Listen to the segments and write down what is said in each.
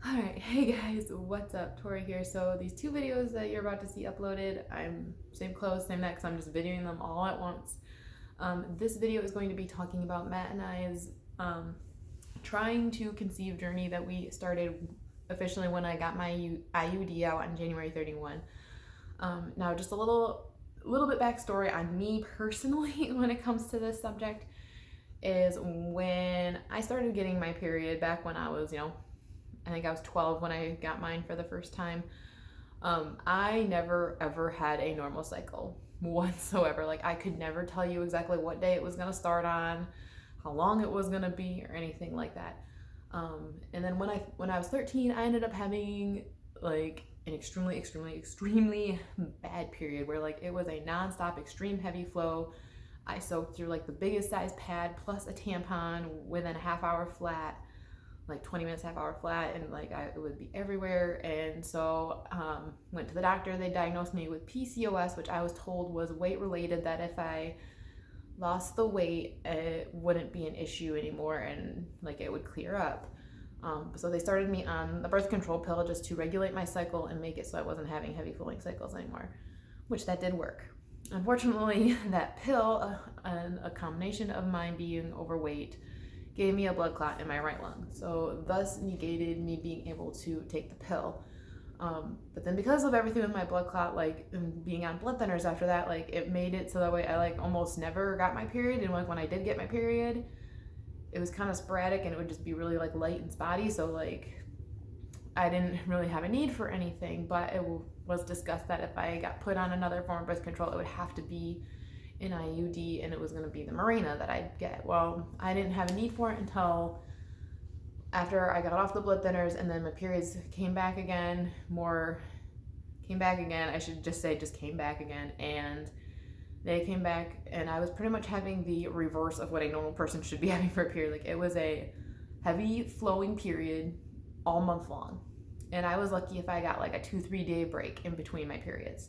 Alright, hey guys, what's up? Tori here. So these two videos that you're about to see uploaded, I'm same clothes, same neck, so I'm just videoing them all at once. This video is going to be talking about Matt and I's trying to conceive journey that we started officially when I got my IUD out on January 31. Now just a little bit backstory on me personally when it comes to this subject is when I started getting my period back when I was, I think I was 12 when I got mine for the first time. I never ever had a normal cycle whatsoever. Like I could never tell you exactly what day it was gonna start on, how long it was gonna be, or anything like that. And then when I was 13, I ended up having like an extremely bad period where like it was a nonstop extreme heavy flow. I soaked through like the biggest size pad plus a tampon within a half hour flat, like 20 minutes, half hour flat, and like it would be everywhere. And so went to the doctor. They diagnosed me with PCOS, which I was told was weight related, that if I lost the weight it wouldn't be an issue anymore and like it would clear up. So they started me on the birth control pill just to regulate my cycle and make it so I wasn't having heavy flowing cycles anymore, which that did work. Unfortunately, that pill and a combination of mine being overweight gave me a blood clot in my right lung, so thus negated me being able to take the pill. But then because of everything with my blood clot, like being on blood thinners after that, like it made it so that way I like almost never got my period. And like when I did get my period, it was kind of sporadic and it would just be really like light and spotty. So like I didn't really have a need for anything, but it was discussed that if I got put on another form of birth control, it would have to be an IUD, and it was going to be the Mirena that I'd get. Well, I didn't have a need for it until after I got off the blood thinners, and then my periods came back again, I should just say just came back again, and they came back, and I was pretty much having the reverse of what a normal person should be having for a period. Like it was a heavy flowing period all month long, and I was lucky if I got like a 2-3 day break in between my periods,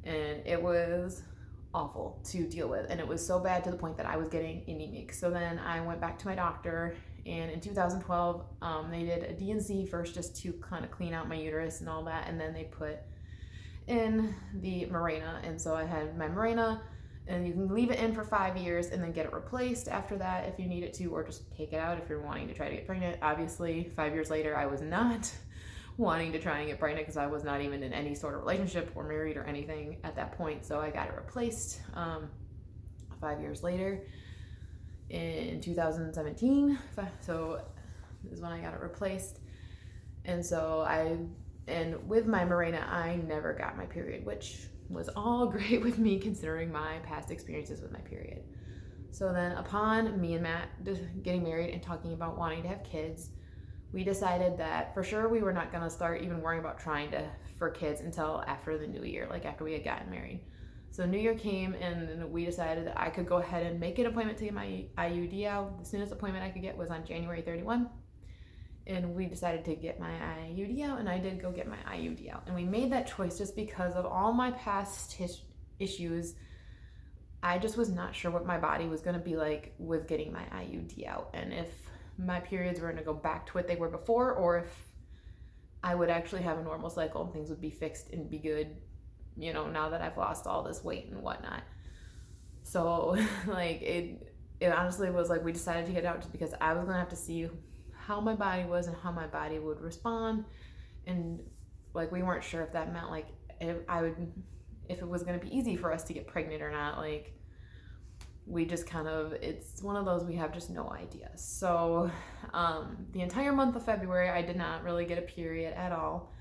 and it was awful to deal with, and it was so bad to the point that I was getting anemic. So then I went back to my doctor, and in 2012 they did a D&C first just to kind of clean out my uterus and all that, and then they put in the Mirena. And so I had my Mirena, and you can leave it in for 5 years and then get it replaced after that if you need it to, or just take it out if you're wanting to try to get pregnant. Obviously 5 years later I was not wanting to try and get pregnant because I was not even in any sort of relationship or married or anything at that point. So I got it replaced 5 years later in 2017. So this is when I got it replaced. And so with my Mirena, I never got my period, which was all great with me considering my past experiences with my period. So then upon me and Matt getting married and talking about wanting to have kids, we decided that for sure we were not going to start even worrying about trying for kids until after the new year, like after we had gotten married. So New Year came, and we decided that I could go ahead and make an appointment to get my IUD out. The soonest appointment I could get was on January 31. And we decided to get my IUD out, and I did go get my IUD out. And we made that choice just because of all my past issues. I just was not sure what my body was going to be like with getting my IUD out, and if my periods were going to go back to what they were before, or if I would actually have a normal cycle and things would be fixed and be good, now that I've lost all this weight and whatnot. So like it honestly was like we decided to get it out just because I was going to have to see how my body was and how my body would respond. And like we weren't sure if that meant like if it was going to be easy for us to get pregnant or not. Like we just it's one of those, we have just no idea. So the entire month of February I did not really get a period at all.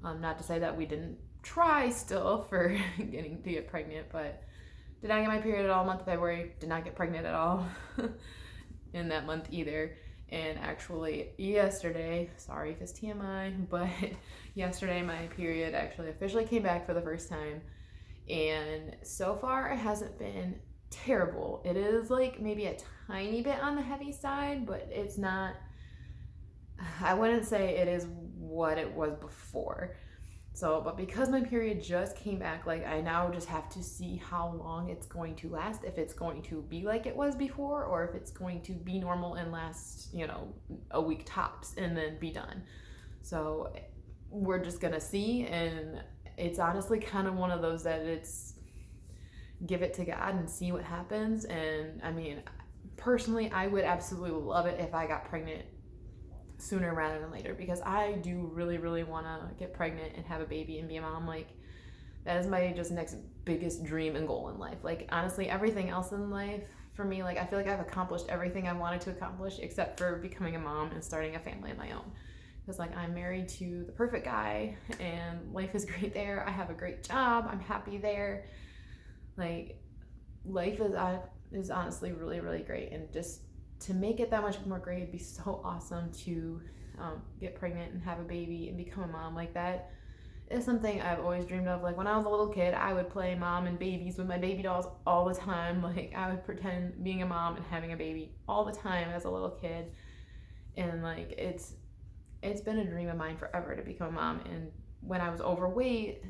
Not to say that we didn't try still for getting to get pregnant, but did not get my period at all month of February. Did not get pregnant at all in that month either. And actually yesterday, sorry if it's TMI, but yesterday my period actually officially came back for the first time, and so far it hasn't been terrible. It is like maybe a tiny bit on the heavy side, but it's not, I wouldn't say it is what it was before. So, but because my period just came back, like I now just have to see how long it's going to last, if it's going to be like it was before, or if it's going to be normal and last, a week tops and then be done. So we're just gonna see, and it's honestly kind of one of those that it's give it to God and see what happens. And I mean, personally, I would absolutely love it if I got pregnant sooner rather than later, because I do really, really want to get pregnant and have a baby and be a mom. Like, that is my just next biggest dream and goal in life. Like, honestly, everything else in life for me, like, I feel like I've accomplished everything I wanted to accomplish except for becoming a mom and starting a family of my own. Because, like, I'm married to the perfect guy and life is great there. I have a great job. I'm happy there. Like, life is honestly really, really great. And just to make it that much more great, it'd be so awesome to get pregnant and have a baby and become a mom. Like, that is something I've always dreamed of. Like, when I was a little kid, I would play mom and babies with my baby dolls all the time. Like, I would pretend being a mom and having a baby all the time as a little kid. And like, it's been a dream of mine forever to become a mom. And when I was overweight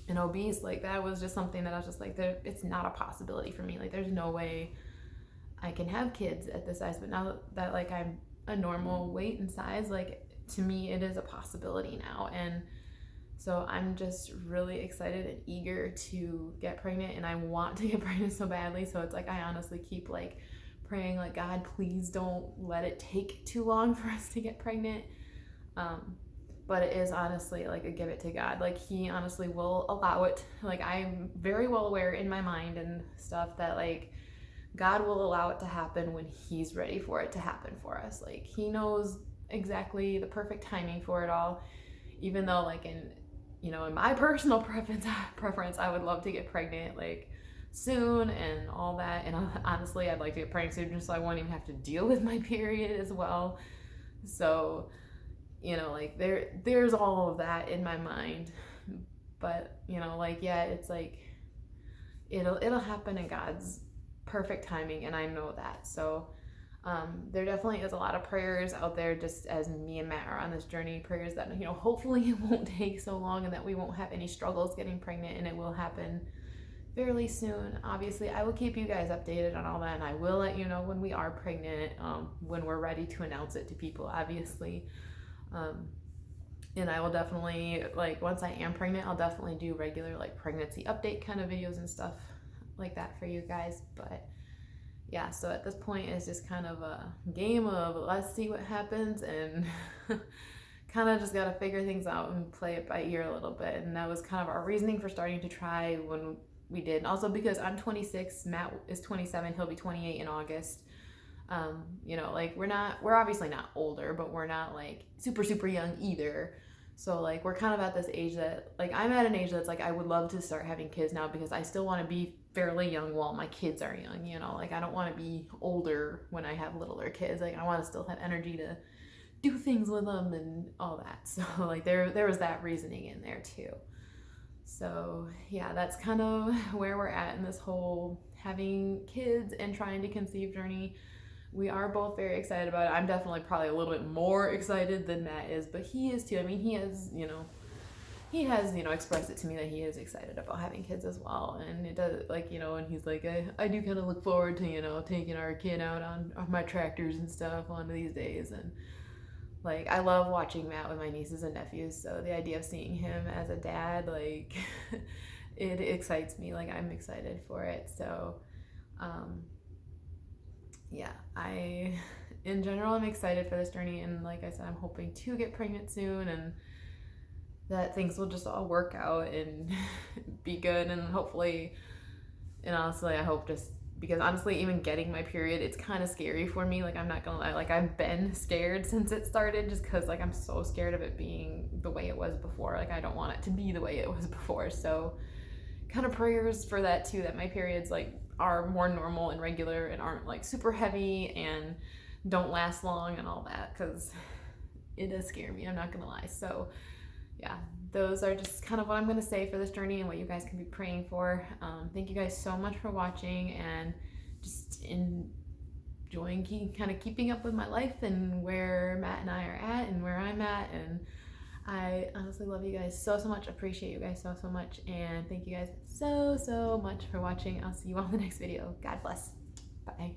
and obese, like, that was just something that I was just like, it's not a possibility for me. Like, there's no way I can have kids at this size. But now that like I'm a normal weight and size, like, to me it is a possibility now. And so I'm just really excited and eager to get pregnant, and I want to get pregnant so badly. So it's like, I honestly keep like praying, like, God, please don't let it take too long for us to get pregnant. But it is honestly like a give it to God. Like, he honestly will allow it. Like, I'm very well aware in my mind and stuff that like God will allow it to happen when he's ready for it to happen for us. Like, he knows exactly the perfect timing for it all. Even though like in my personal preference, I would love to get pregnant like soon and all that. And honestly, I'd like to get pregnant soon just so I won't even have to deal with my period as well. So, like, there's all of that in my mind. But, like, yeah, it's like it'll happen in God's perfect timing, and I know that. So there definitely is a lot of prayers out there, just as me and Matt are on this journey, prayers that hopefully it won't take so long and that we won't have any struggles getting pregnant, and it will happen fairly soon. Obviously, I will keep you guys updated on all that, and I will let you know when we are pregnant, when we're ready to announce it to people, obviously. And I will definitely, like, once I am pregnant, I'll definitely do regular like pregnancy update kind of videos and stuff like that for you guys. But yeah, so at this point it's just kind of a game of let's see what happens, and kind of just got to figure things out and play it by ear a little bit. And that was kind of our reasoning for starting to try when we did. And also because I'm 26, Matt is 27, he'll be 28 in August. Like, we're obviously not older, but we're not like super, super young either. So like, we're kind of at this age that like, I'm at an age that's like, I would love to start having kids now, because I still want to be fairly young while my kids are young, like, I don't want to be older when I have littler kids. Like, I want to still have energy to do things with them and all that. So like, there was that reasoning in there too. So yeah, that's kind of where we're at in this whole having kids and trying to conceive journey. We are both very excited about it. I'm definitely probably a little bit more excited than Matt is, but he is too. I mean, he has expressed it to me that he is excited about having kids as well. And it does, like, and he's like, I do kind of look forward to, taking our kid out on my tractors and stuff one of these days. And like, I love watching Matt with my nieces and nephews. So the idea of seeing him as a dad, like, it excites me. Like, I'm excited for it. So, yeah, in general, I'm excited for this journey, and like I said, I'm hoping to get pregnant soon, and that things will just all work out and be good. And hopefully, and honestly, I hope, just because honestly, even getting my period, it's kind of scary for me. Like, I'm not gonna lie, like, I've been scared since it started, just because like, I'm so scared of it being the way it was before. Like, I don't want it to be the way it was before. So kind of prayers for that too, that my periods like are more normal and regular and aren't like super heavy and don't last long and all that, because it does scare me, I'm not gonna lie. So yeah, those are just kind of what I'm gonna say for this journey and what you guys can be praying for. Thank you guys so much for watching, and just enjoying keeping up with my life and where Matt and I are at and where I'm at. And I honestly love you guys so much. Appreciate you guys so much, and thank you guys so much for watching. I'll see you all in the next video. God bless. Bye.